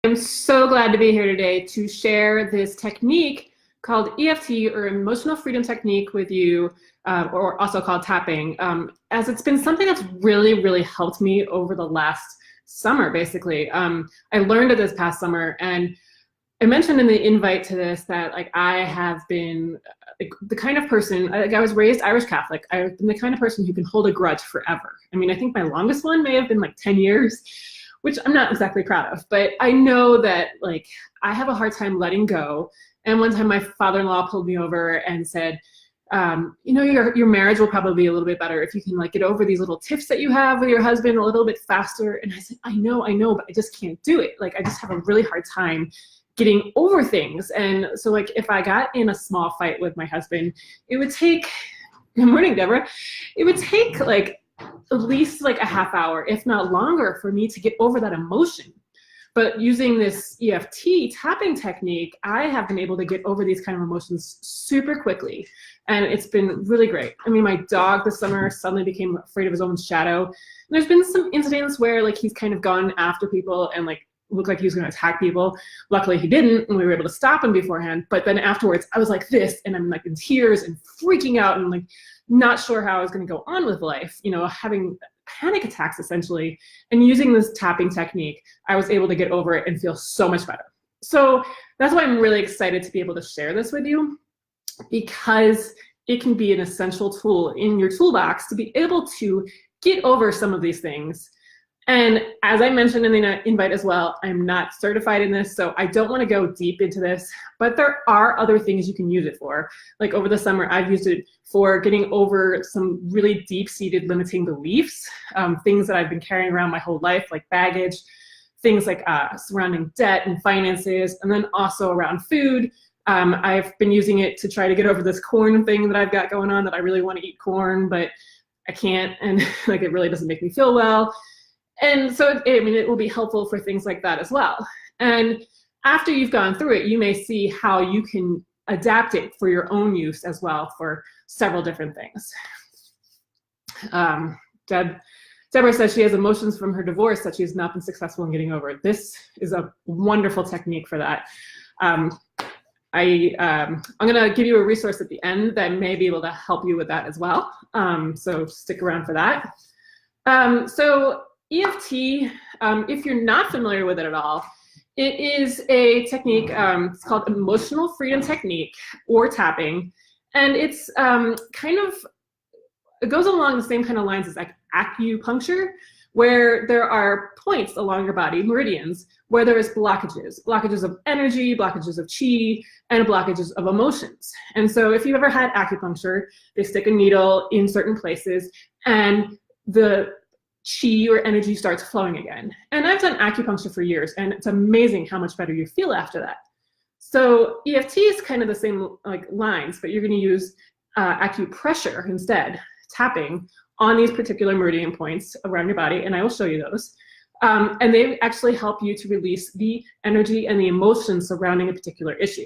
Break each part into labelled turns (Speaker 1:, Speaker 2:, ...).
Speaker 1: I'm so glad to be here today to share this technique called EFT, or Emotional Freedom Technique, with you, or also called tapping, as it's been something that's really helped me over the last summer, basically. I learned it this past summer, and I mentioned in the invite to this that I have been the kind of person, I was raised Irish Catholic. I've been the kind of person who can hold a grudge forever. I mean, I think my longest one may have been 10 years, which I'm not exactly proud of, but I know that I have a hard time letting go. And one time my father-in-law pulled me over and said, your marriage will probably be a little bit better if you can get over these little tiffs that you have with your husband a little bit faster. And I said, I know, but I just can't do it. I just have a really hard time getting over things. And so if I got in a small fight with my husband, it would take, good morning, Deborah, it would take at least a half hour, if not longer, for me to get over that emotion. But using this EFT tapping technique, I have been able to get over these kind of emotions super quickly. And it's been really great. I mean, my dog this summer suddenly became afraid of his own shadow. And there's been some incidents where he's kind of gone after people and looked like he was going to attack people. Luckily he didn't, and we were able to stop him beforehand. But then afterwards I was like this, and I'm in tears and freaking out and not sure how I was going to go on with life, having panic attacks essentially. And using this tapping technique, I was able to get over it and feel so much better. So that's why I'm really excited to be able to share this with you, because it can be an essential tool in your toolbox to be able to get over some of these things. And as I mentioned in the invite as well, I'm not certified in this, so I don't want to go deep into this, but there are other things you can use it for. Over the summer, I've used it for getting over some really deep-seated limiting beliefs, things that I've been carrying around my whole life, like baggage, things surrounding debt and finances, and then also around food. I've been using it to try to get over this corn thing that I've got going on, that I really want to eat corn, but I can't, and it really doesn't make me feel well. And so, it will be helpful for things like that as well. And after you've gone through it, you may see how you can adapt it for your own use as well for several different things. Deborah says she has emotions from her divorce that she has not been successful in getting over. This is a wonderful technique for that. I'm gonna give you a resource at the end that may be able to help you with that as well. So stick around for that. So EFT, if you're not familiar with it at all, it is a technique, it's called Emotional Freedom Technique, or tapping. And it's it goes along the same kind of lines as acupuncture, where there are points along your body, meridians, where there is blockages of energy, blockages of chi, and blockages of emotions. And so if you've ever had acupuncture, they stick a needle in certain places, and the chi or energy starts flowing again. And I've done acupuncture for years, and it's amazing how much better you feel after that. So EFT is kind of the same lines, but you're going to use acupressure instead, tapping on these particular meridian points around your body, and I will show you those. And they actually help you to release the energy and the emotions surrounding a particular issue.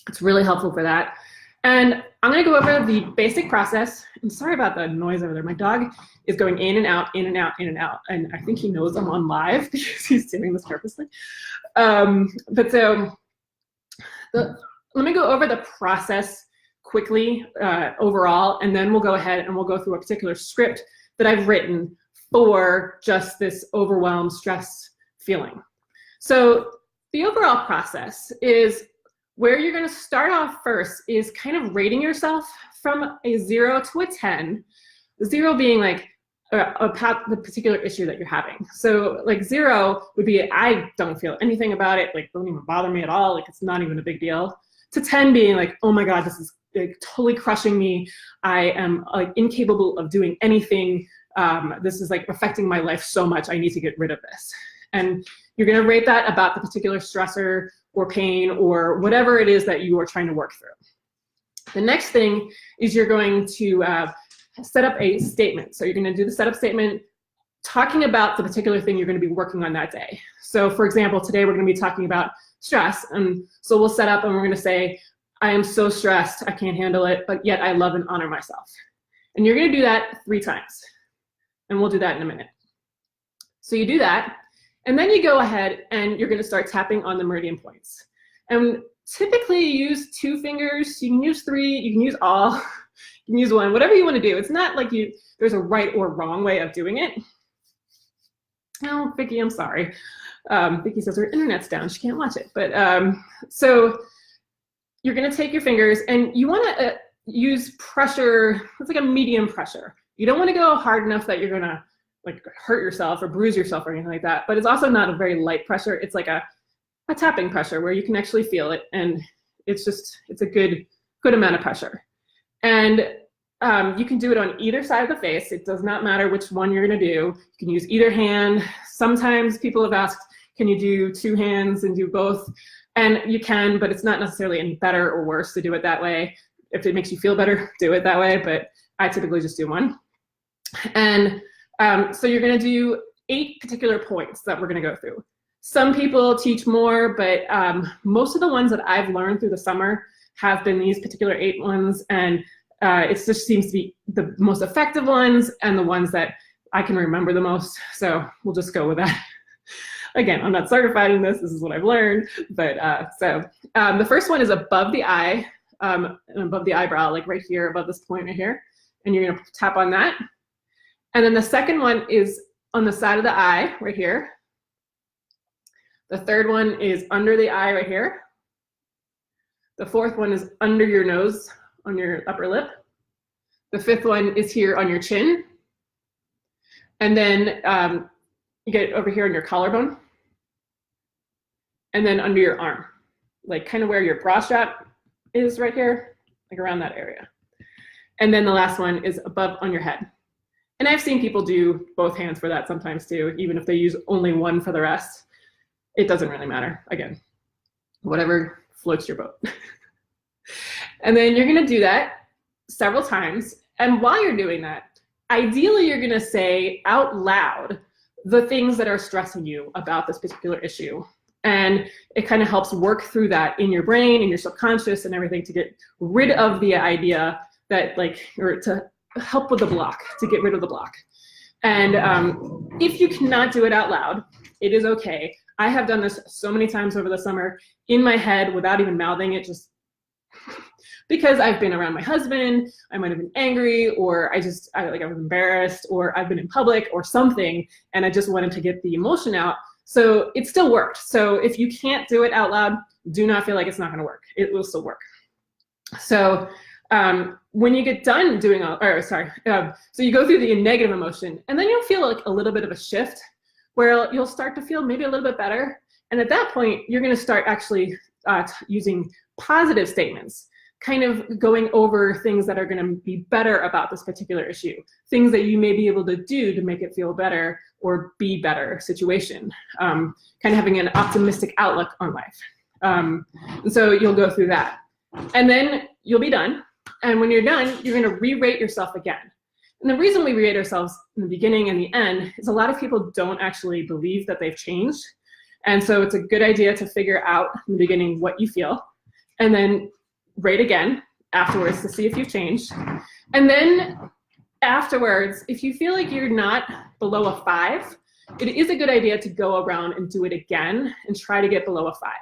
Speaker 1: It's really helpful for that. And I'm going to go over the basic process. And sorry about the noise over there. My dog is going in and out, in and out, in and out. And I think he knows I'm on live because he's doing this purposely. Let me go over the process quickly overall, and then we'll go ahead and we'll go through a particular script that I've written for just this overwhelmed, stress feeling. So the overall process is, where you're going to start off first is kind of rating yourself from a 0 to a 10, 0 being the particular issue that you're having. So 0 would be, I don't feel anything about it, don't even bother me at all, it's not even a big deal, to 10 being oh my God, this is totally crushing me. I am incapable of doing anything. This is affecting my life so much. I need to get rid of this. And you're going to rate that about the particular stressor or pain or whatever it is that you are trying to work through. The next thing is you're going to set up a statement. So you're going to do the setup statement talking about the particular thing you're going to be working on that day. So for example, today we're going to be talking about stress. And so we'll set up and we're going to say, I am so stressed, I can't handle it, but yet I love and honor myself. And you're going to do that 3 times. And we'll do that in a minute. So you do that. And then you go ahead and you're going to start tapping on the meridian points. And typically you use 2 fingers. You can use 3. You can use all. You can use 1. Whatever you want to do. It's not like there's a right or wrong way of doing it. Oh, Vicky, I'm sorry. Vicky says her internet's down. She can't watch it. But so you're going to take your fingers and you want to use pressure. It's like a medium pressure. You don't want to go hard enough that you're going to like hurt yourself or bruise yourself or anything like that. But it's also not a very light pressure. It's like a tapping pressure where you can actually feel it. And it's a good amount of pressure. And you can do it on either side of the face. It does not matter which one you're going to do. You can use either hand. Sometimes people have asked, can you do 2 hands and do both? And you can, but it's not necessarily any better or worse to do it that way. If it makes you feel better, do it that way. But I typically just do 1. And so you're going to do 8 particular points that we're going to go through. Some people teach more, but most of the ones that I've learned through the summer have been these particular 8 ones. And it just seems to be the most effective ones and the ones that I can remember the most. So we'll just go with that. Again, I'm not certified in this. This is what I've learned. But the first one is above the eye, and above the eyebrow, like right here, above this point right here. And you're going to tap on that. And then the second one is on the side of the eye right here. The third one is under the eye right here. The fourth one is under your nose on your upper lip. The fifth one is here on your chin. And then you get it over here on your collarbone. And then under your arm, like kind of where your bra strap is right here, like around that area. And then the last one is above on your head. And I've seen people do both hands for that sometimes too, even if they use only 1 for the rest. It doesn't really matter. Again, whatever floats your boat. And then you're going to do that several times. And while you're doing that, ideally you're going to say out loud the things that are stressing you about this particular issue. And it kind of helps work through that in your brain and your subconscious and everything to get rid of the idea that or to help with the block, to get rid of the block. And if you cannot do it out loud, it is okay. I have done this so many times over the summer in my head without even mouthing it, just because I've been around my husband, I might have been angry, or I was embarrassed, or I've been in public or something, and I just wanted to get the emotion out. So it still worked. So if you can't do it out loud, do not feel like it's not going to work. It will still work. So when you get done doing so you go through the negative emotion, and then you'll feel like a little bit of a shift where you'll start to feel maybe a little bit better. And at that point, you're going to start actually using positive statements, kind of going over things that are going to be better about this particular issue, things that you may be able to do to make it feel better or be better situation, kind of having an optimistic outlook on life. And so you'll go through that. And then you'll be done. And when you're done, you're going to re-rate yourself again. And the reason we rate ourselves in the beginning and the end is a lot of people don't actually believe that they've changed. And so it's a good idea to figure out in the beginning what you feel, and then rate again afterwards to see if you've changed. And then afterwards, if you feel like you're not below a 5, it is a good idea to go around and do it again and try to get below a 5.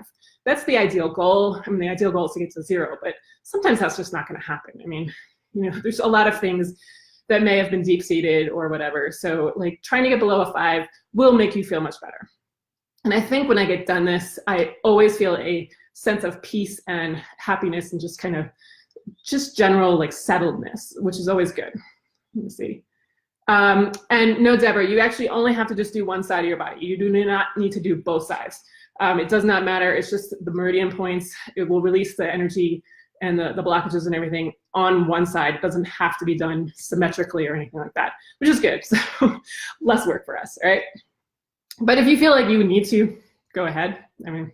Speaker 1: That's the ideal goal. I mean, the ideal goal is to get to 0, but sometimes that's just not going to happen. I mean, there's a lot of things that may have been deep-seated or whatever. So trying to get below a 5 will make you feel much better. And I think when I get done this, I always feel a sense of peace and happiness and just kind of general settledness, which is always good. Let me see. And no, Deborah, you actually only have to just do one side of your body. You do not need to do both sides. It does not matter. It's just the meridian points. It will release the energy and the blockages and everything on one side. It doesn't have to be done symmetrically or anything like that, which is good. So less work for us, all right? But if you feel like you need to, go ahead. I mean,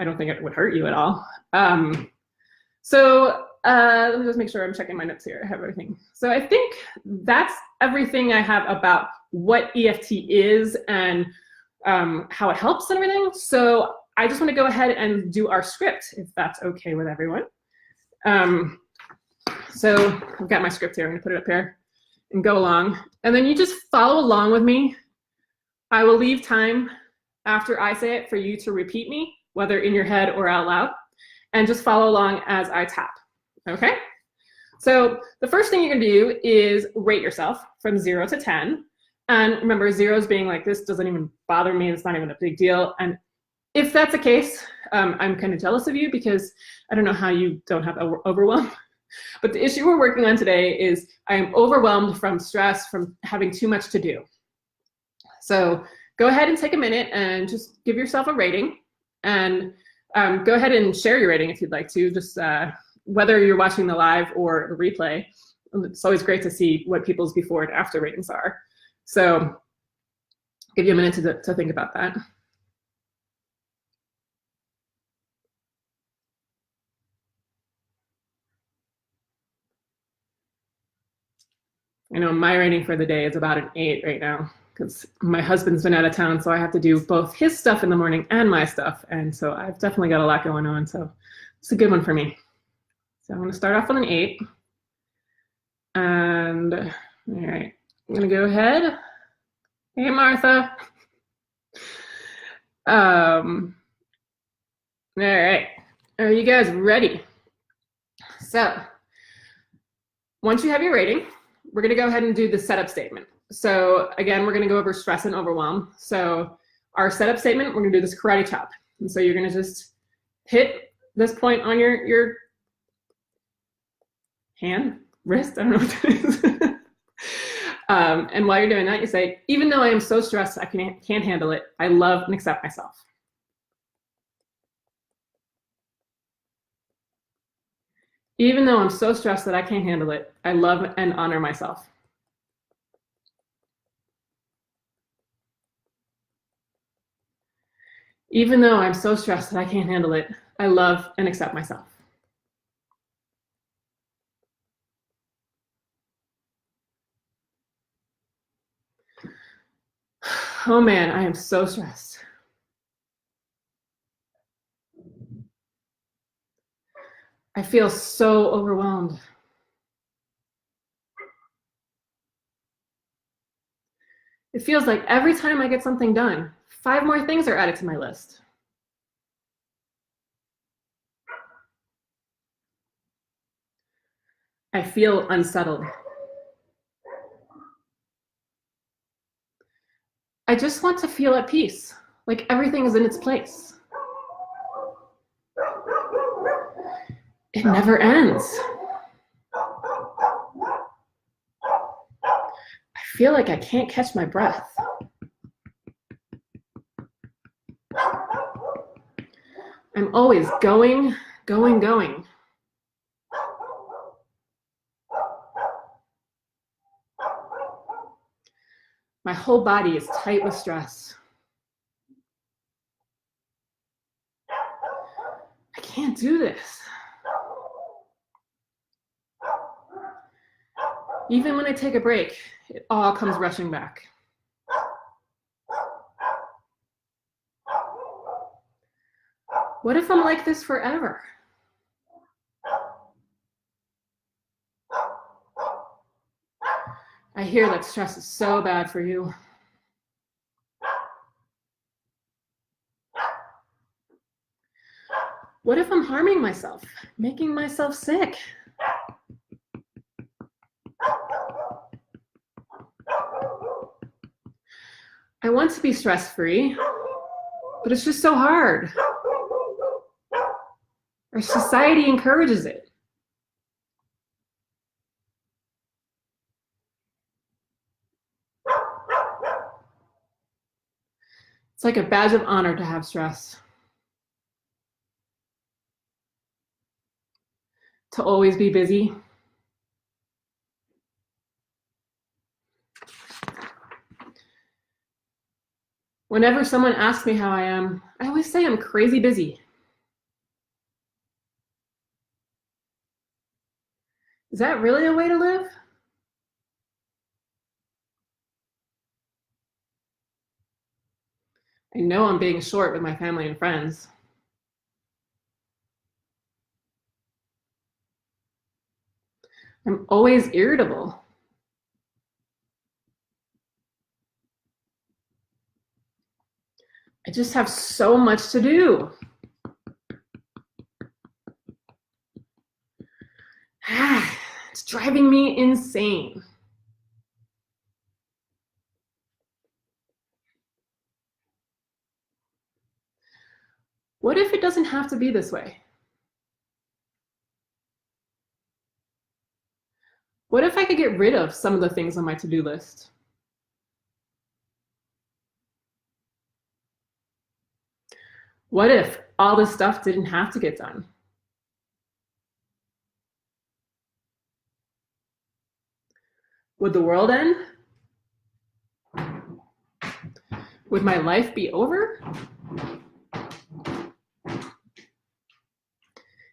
Speaker 1: I don't think it would hurt you at all. Let me just make sure I'm checking my notes here. I have everything. So I think that's everything I have about what EFT is and how it helps and everything. So I just want to go ahead and do our script, if that's okay with everyone. So I've got my script here. I'm going to put it up here and go along. And then you just follow along with me. I will leave time after I say it for you to repeat me, whether in your head or out loud, and just follow along as I tap, okay? So the first thing you're gonna do is rate yourself from 0 to 10. And remember, 0 is being like, this doesn't even bother me, it's not even a big deal. And if that's the case, I'm kind of jealous of you because I don't know how you don't have overwhelm. But the issue we're working on today is I am overwhelmed from stress, from having too much to do. So go ahead and take a minute and just give yourself a rating. And go ahead and share your rating if you'd like to, just whether you're watching the live or the replay. It's always great to see what people's before and after ratings are. So give you a minute to think about that. I know my rating for the day is about an 8 right now because my husband's been out of town, so I have to do both his stuff in the morning and my stuff. And so I've definitely got a lot going on. So it's a good one for me. So I'm going to start off with an 8. And all right, I'm going to go ahead. Hey, Martha. All right, are you guys ready? So once you have your rating, we're going to go ahead and do the setup statement. So again, we're going to go over stress and overwhelm. So our setup statement, we're going to do this karate chop. And so you're going to just hit this point on your hand, wrist, I don't know what that is. And while you're doing that, you say, even though I am so stressed I can't handle it, I love and accept myself. Even though I'm so stressed that I can't handle it, I love and honor myself. Even though I'm so stressed that I can't handle it, I love and accept myself. Oh man, I am so stressed. I feel so overwhelmed. It feels like every time I get something done, 5 more things are added to my list. I feel unsettled. I just want to feel at peace, like everything is in its place. It never ends. I feel like I can't catch my breath. I'm always going, going, going. My whole body is tight with stress. I can't do this. Even when I take a break, it all comes rushing back. What if I'm like this forever? I hear that stress is so bad for you. What if I'm harming myself, making myself sick? I want to be stress-free, but it's just so hard. Our society encourages it. It's like a badge of honor to have stress. To always be busy. Whenever someone asks me how I am, I always say I'm crazy busy. Is that really a way to live? I know I'm being short with my family and friends. I'm always irritable. I just have so much to do. It's driving me insane. What if it doesn't have to be this way? What if I could get rid of some of the things on my to-do list? What if all this stuff didn't have to get done? Would the world end? Would my life be over?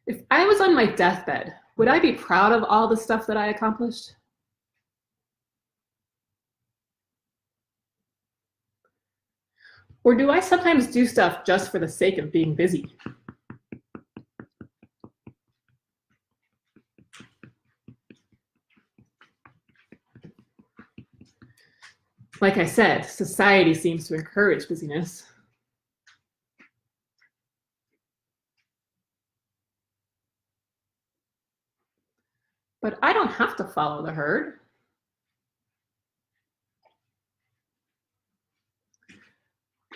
Speaker 1: If I was on my deathbed, would I be proud of all the stuff that I accomplished? Or do I sometimes do stuff just for the sake of being busy? Like I said, society seems to encourage busyness. But I don't have to follow the herd.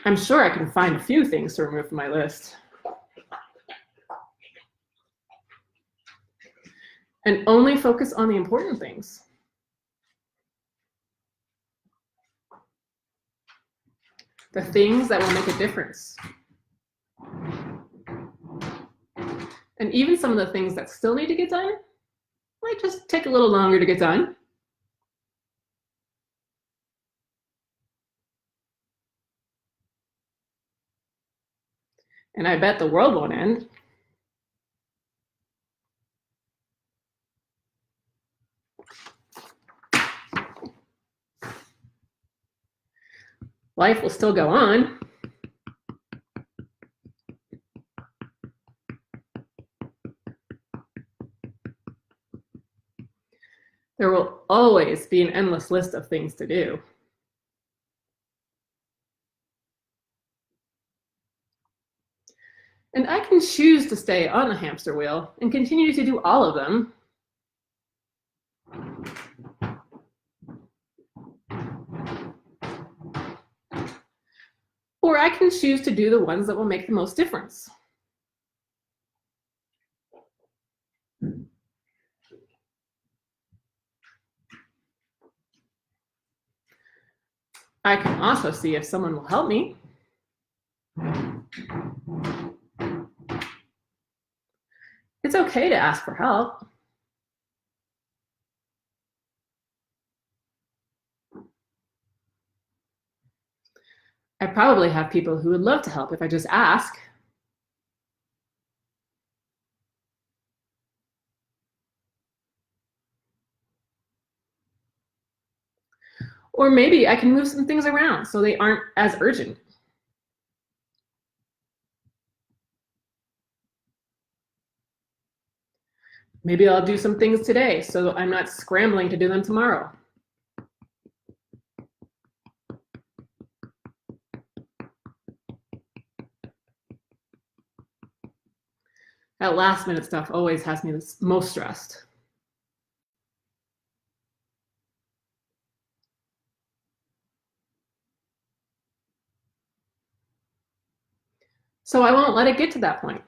Speaker 1: I'm sure I can find a few things to remove from my list. And only focus on the important things. The things that will make a difference. And even some of the things that still need to get done might just take a little longer to get done. And I bet the world won't end. Life will still go on. There will always be an endless list of things to do. And I can choose to stay on the hamster wheel and continue to do all of them. Or I can choose to do the ones that will make the most difference. I can also see if someone will help me. It's okay to ask for help. I probably have people who would love to help if I just ask. Or maybe I can move some things around so they aren't as urgent. Maybe I'll do some things today so I'm not scrambling to do them tomorrow. That last minute stuff always has me the most stressed. So I won't let it get to that point.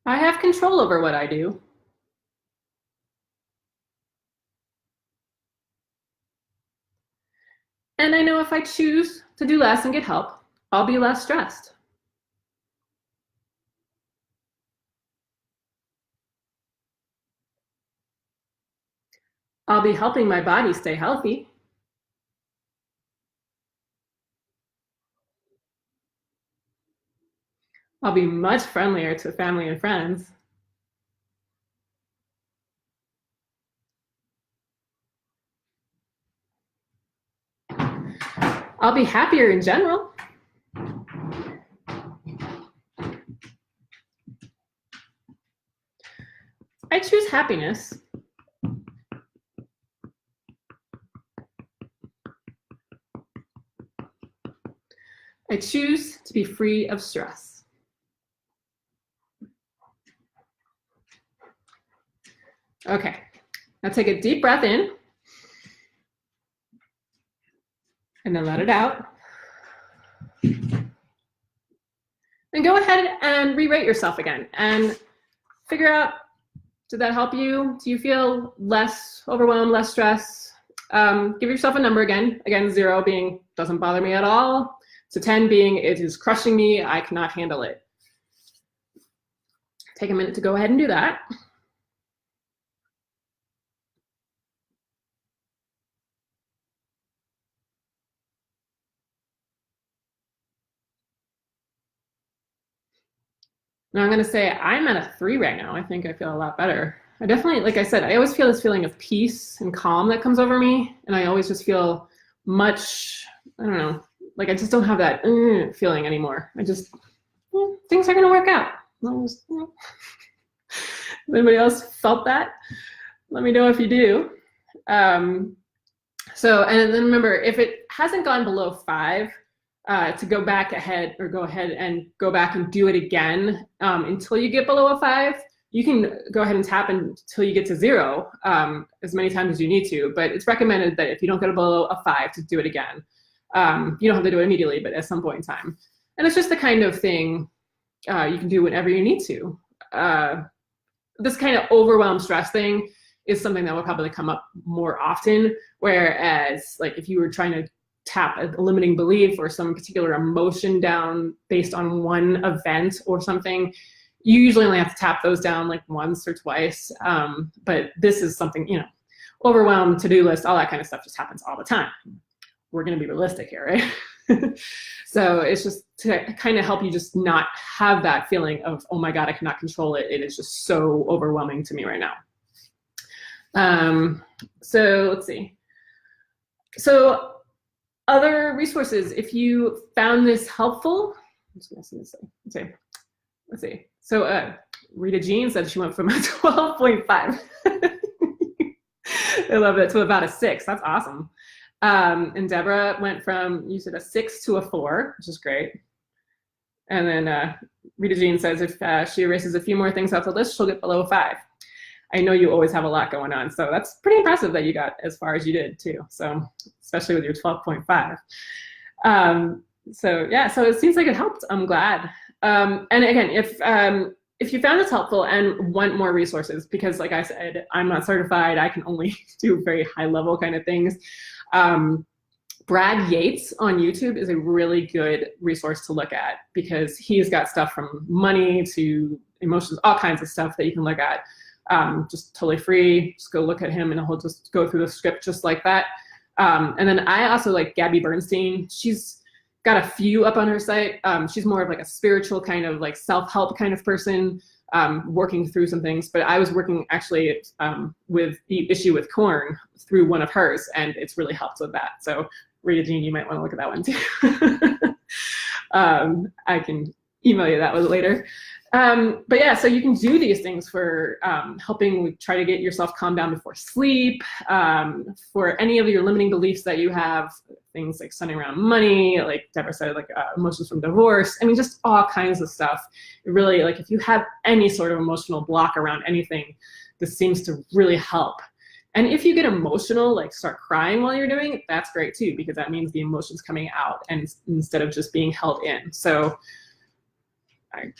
Speaker 1: I have control over what I do. And I know if I choose to do less and get help, I'll be less stressed. I'll be helping my body stay healthy. I'll be much friendlier to family and friends. I'll be happier in general. I choose happiness. I choose to be free of stress. Okay, now take a deep breath in and then let it out. And go ahead and re-rate yourself again and figure out, did that help you? Do you feel less overwhelmed, less stress? Give yourself a number again. Again, 0 being doesn't bother me at all, to 10 being it is crushing me, I cannot handle it. Take a minute to go ahead and do that. Now I'm going to say I'm at a 3 right now. I think I feel a lot better. I definitely, like I said, I always feel this feeling of peace and calm that comes over me. And I always just feel much, I don't know, like I just don't have that feeling anymore. I just, things are going to work out. Anybody else felt that? Let me know if you do. So, and then remember, if it hasn't gone below 5, to go back ahead or go ahead and go back and do it again until you get below a 5. You can go ahead and tap until you get to 0 as many times as you need to, but it's recommended that if you don't get below a 5 to do it again. You don't have to do it immediately, but at some point in time. And it's just the kind of thing you can do whenever you need to. This kind of overwhelmed stress thing is something that will probably come up more often, whereas like if you were trying to tap a limiting belief or some particular emotion down based on one event or something, you usually only have to tap those down like once or twice. But this is something, you know, overwhelmed, to-do list, all that kind of stuff just happens all the time. We're going to be realistic here, right? So it's just to kind of help you just not have that feeling of, oh my God, I cannot control it. It is just so overwhelming to me right now. So let's see. So other resources, if you found this helpful, I'm just gonna see this thing. Let's see. So Rita Jean said she went from a 12.5. I love it, to about a 6. That's awesome. And Deborah went from, you said, a 6 to a 4, which is great. And then Rita Jean says if she erases a few more things off the list, she'll get below a 5. I know you always have a lot going on, so that's pretty impressive that you got as far as you did too. So especially with your 12.5. So yeah, so it seems like it helped. I'm glad. And again, if you found this helpful and want more resources, because like I said, I'm not certified, I can only do very high level kind of things. Brad Yates on YouTube is a really good resource to look at, because he's got stuff from money to emotions, all kinds of stuff that you can look at. Just totally free. Just go look at him and he'll just go through the script just like that. And then I also like Gabby Bernstein. She's got a few up on her site. She's more of like a spiritual kind of like self-help kind of person, working through some things. But I was working actually with the issue with corn through one of hers, and it's really helped with that. So Rita Jean, you might want to look at that one too. I can email you that one later. But yeah, so you can do these things for helping try to get yourself calmed down before sleep, for any of your limiting beliefs that you have, things like centering around money, like Deborah said, like emotions from divorce. I mean, just all kinds of stuff. It really, like if you have any sort of emotional block around anything, this seems to really help. And if you get emotional, like start crying while you're doing it, that's great too, because that means the emotion's coming out and instead of just being held in. So I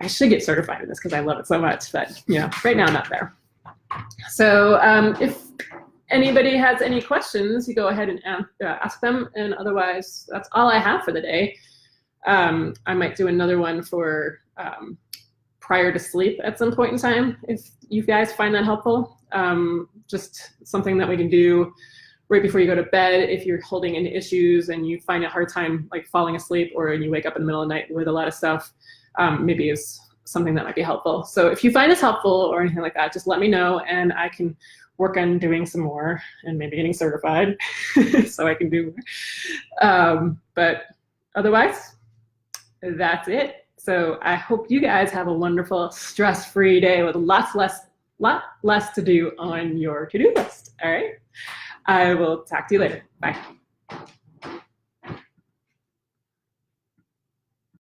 Speaker 1: should get certified in this because I love it so much, but you know, right now I'm not there. So if anybody has any questions, you go ahead and ask them, and otherwise that's all I have for the day. I might do another one for prior to sleep at some point in time, if you guys find that helpful. Just something that we can do right before you go to bed if you're holding into issues and you find a hard time like falling asleep, or you wake up in the middle of the night with a lot of stuff. Maybe is something that might be helpful. So if you find this helpful or anything like that, just let me know and I can work on doing some more and maybe getting certified so I can do more. But otherwise, that's it. So I hope you guys have a wonderful stress-free day with lot less to do on your to-do list. All right. I will talk to you later. Bye.